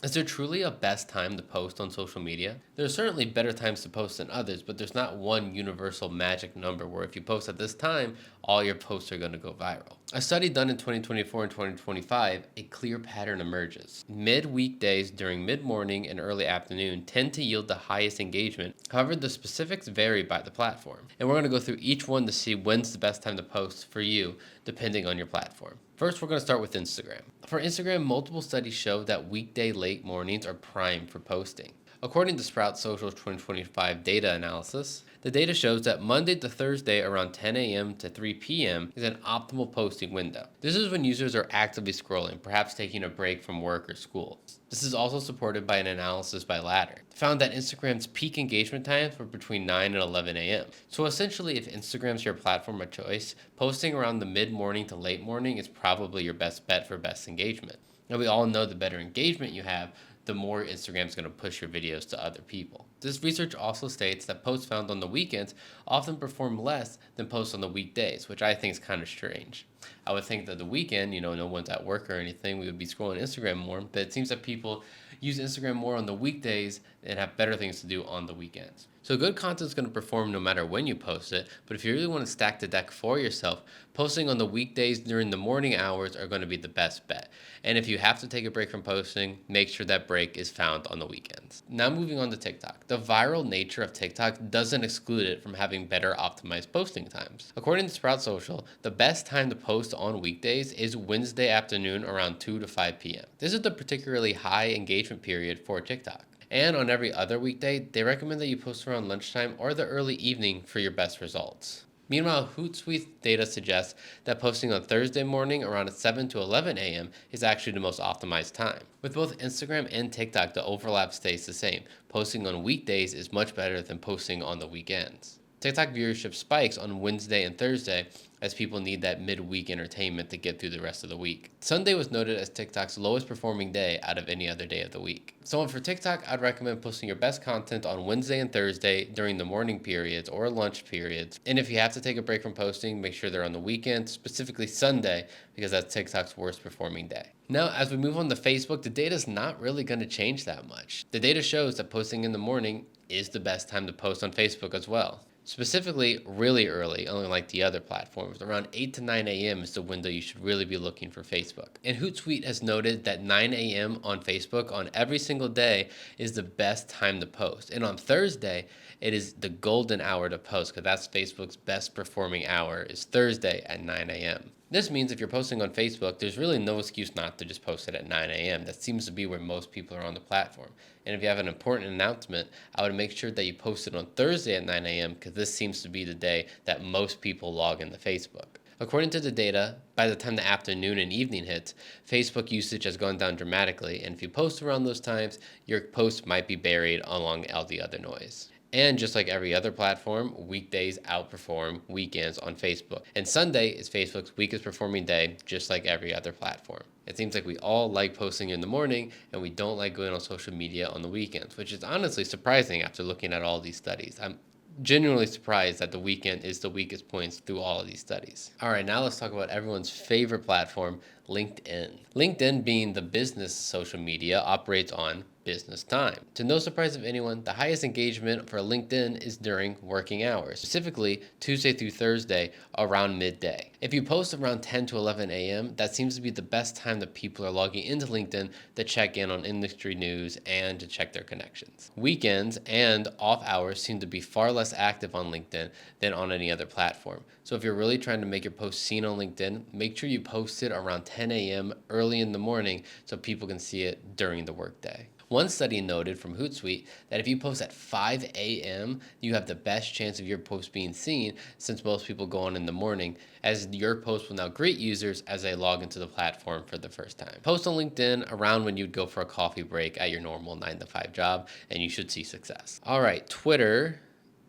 Is there truly a best time to post on social media? There are certainly better times to post than others, but there's not one universal magic number where if you post at this time, all your posts are going to go viral. A study done in 2024 and 2025, a clear pattern emerges. Mid-weekdays during mid-morning and early afternoon tend to yield the highest engagement. However, the specifics vary by the platform. And we're going to go through each one to see when's the best time to post for you, depending on your platform. First, we're going to start with Instagram. For Instagram, multiple studies show that weekday late mornings are prime for posting. According to Sprout Social's 2025 data analysis, the data shows that Monday to Thursday around 10 a.m. to 3 p.m. is an optimal posting window. This is when users are actively scrolling, perhaps taking a break from work or school. This is also supported by an analysis by Ladder. It found that Instagram's peak engagement times were between 9 and 11 a.m. So essentially, if Instagram's your platform of choice, posting around the mid-morning to late morning is probably your best bet for best engagement. And we all know the better engagement you have, the more Instagram's going to push your videos to other people. This research also states that posts found on the weekends often perform less than posts on the weekdays, which I think is kind of strange. I would think that the weekend, no one's at work or anything, we would be scrolling Instagram more, but it seems that people use Instagram more on the weekdays and have better things to do on the weekends. So good content is going to perform no matter when you post it, but if you really want to stack the deck for yourself, posting on the weekdays during the morning hours are going to be the best bet. And if you have to take a break from posting, make sure that break is found on the weekends. Now moving on to TikTok. The viral nature of TikTok doesn't exclude it from having better optimized posting times. According to Sprout Social, the best time to post on weekdays is Wednesday afternoon around 2 to 5 p.m. This is the particularly high engagement period for TikTok. And on every other weekday, they recommend that you post around lunchtime or the early evening for your best results. Meanwhile, Hootsuite's data suggests that posting on Thursday morning around 7 to 11 a.m. is actually the most optimized time. With both Instagram and TikTok, the overlap stays the same. Posting on weekdays is much better than posting on the weekends. TikTok viewership spikes on Wednesday and Thursday as people need that midweek entertainment to get through the rest of the week. Sunday was noted as TikTok's lowest performing day out of any other day of the week. So for TikTok, I'd recommend posting your best content on Wednesday and Thursday during the morning periods or lunch periods. And if you have to take a break from posting, make sure they're on the weekend, specifically Sunday, because that's TikTok's worst performing day. Now, as we move on to Facebook, the data is not really going to change that much. The data shows that posting in the morning is the best time to post on Facebook as well. Specifically, really early, unlike the other platforms, around 8 to 9 a.m. is the window you should really be looking for Facebook. And Hootsuite has noted that 9 a.m. on Facebook on every single day is the best time to post. And on Thursday, it is the golden hour to post because that's Facebook's best performing hour is Thursday at 9 a.m. This means if you're posting on Facebook, there's really no excuse not to just post it at 9 a.m. That seems to be where most people are on the platform. And if you have an important announcement, I would make sure that you post it on Thursday at 9 a.m. because this seems to be the day that most people log into Facebook. According to the data, by the time the afternoon and evening hits, Facebook usage has gone down dramatically, and if you post around those times, your post might be buried along all the other noise. And just like every other platform, weekdays outperform weekends on Facebook. And Sunday is Facebook's weakest performing day, just like every other platform. It seems like we all like posting in the morning and we don't like going on social media on the weekends, which is honestly surprising after looking at all these studies. I'm genuinely surprised that the weekend is the weakest points through all of these studies. All right, now let's talk about everyone's favorite platform, LinkedIn. LinkedIn, being the business social media, operates on business time. To no surprise of anyone, the highest engagement for LinkedIn is during working hours, specifically Tuesday through Thursday around midday. If you post around 10 to 11 a.m., that seems to be the best time that people are logging into LinkedIn to check in on industry news and to check their connections. Weekends and off hours seem to be far less active on LinkedIn than on any other platform. So if you're really trying to make your post seen on LinkedIn, make sure you post it around 10 a.m. early in the morning so people can see it during the workday. One study noted from Hootsuite that if you post at 5 a.m., you have the best chance of your post being seen since most people go on in the morning, as your post will now greet users as they log into the platform for the first time. Post on LinkedIn around when you'd go for a coffee break at your normal 9 to 5 job, and you should see success. All right, Twitter.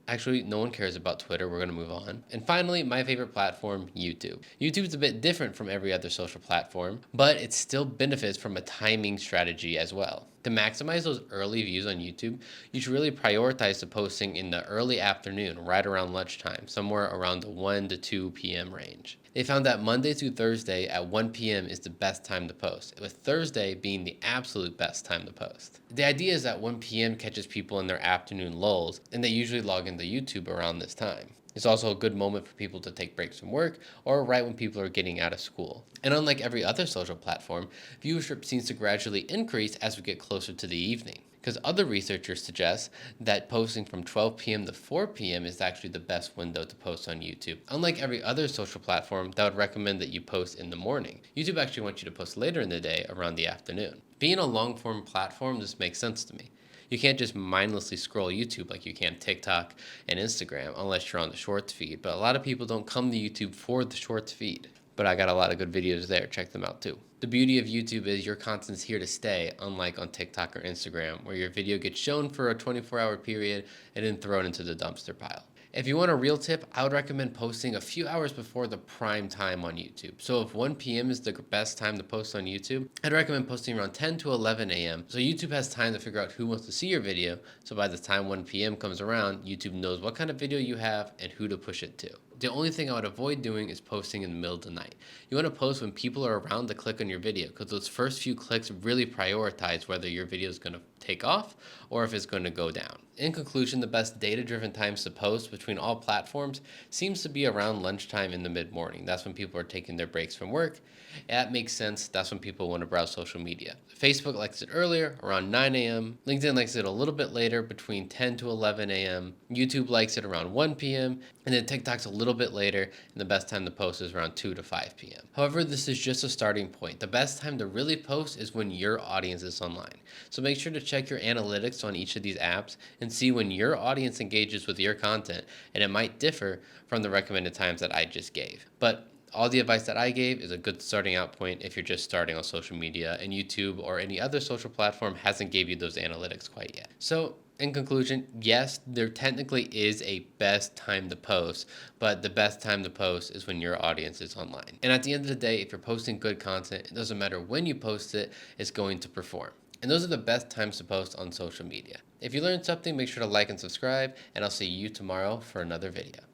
Actually, no one cares about Twitter. We're going to move on. And finally, my favorite platform, YouTube. YouTube is a bit different from every other social platform, but it still benefits from a timing strategy as well. To maximize those early views on YouTube, you should really prioritize the posting in the early afternoon, right around lunchtime, somewhere around the 1 to 2 p.m. range. They found that Monday through Thursday at 1 p.m. is the best time to post, with Thursday being the absolute best time to post. The idea is that 1 p.m. catches people in their afternoon lulls, and they usually log into YouTube around this time. It's also a good moment for people to take breaks from work or right when people are getting out of school. And unlike every other social platform, viewership seems to gradually increase as we get closer to the evening. Because other researchers suggest that posting from 12 p.m. to 4 p.m. is actually the best window to post on YouTube. Unlike every other social platform that would recommend that you post in the morning, YouTube actually wants you to post later in the day around the afternoon. Being a long form platform, this makes sense to me. You can't just mindlessly scroll YouTube like you can TikTok and Instagram unless you're on the shorts feed. But a lot of people don't come to YouTube for the shorts feed. But I got a lot of good videos there. Check them out too. The beauty of YouTube is your content's here to stay, unlike on TikTok or Instagram, where your video gets shown for a 24-hour period and then thrown into the dumpster pile. If you want a real tip, I would recommend posting a few hours before the prime time on YouTube. So if 1 p.m. is the best time to post on YouTube, I'd recommend posting around 10 to 11 a.m. So YouTube has time to figure out who wants to see your video. So by the time 1 p.m. comes around, YouTube knows what kind of video you have and who to push it to. The only thing I would avoid doing is posting in the middle of the night. You want to post when people are around to click on your video, because those first few clicks really prioritize whether your video is going to take off or if it's going to go down. In conclusion, the best data-driven times to post between all platforms seems to be around lunchtime in the mid-morning. That's when people are taking their breaks from work. That makes sense. That's when people want to browse social media. Facebook likes it earlier, around 9 a.m. LinkedIn likes it a little bit later, between 10 to 11 a.m. YouTube likes it around 1 p.m. And then TikTok's a little bit later, and the best time to post is around 2 to 5 p.m. However, this is just a starting point. The best time to really post is when your audience is online. So make sure to check your analytics on each of these apps and see when your audience engages with your content, and it might differ from the recommended times that I just gave. But all the advice that I gave is a good starting out point if you're just starting on social media and YouTube or any other social platform hasn't gave you those analytics quite yet. So in conclusion, yes, there technically is a best time to post, but the best time to post is when your audience is online. And at the end of the day, if you're posting good content, it doesn't matter when you post it, it's going to perform. And those are the best times to post on social media. If you learned something, make sure to like and subscribe, and I'll see you tomorrow for another video.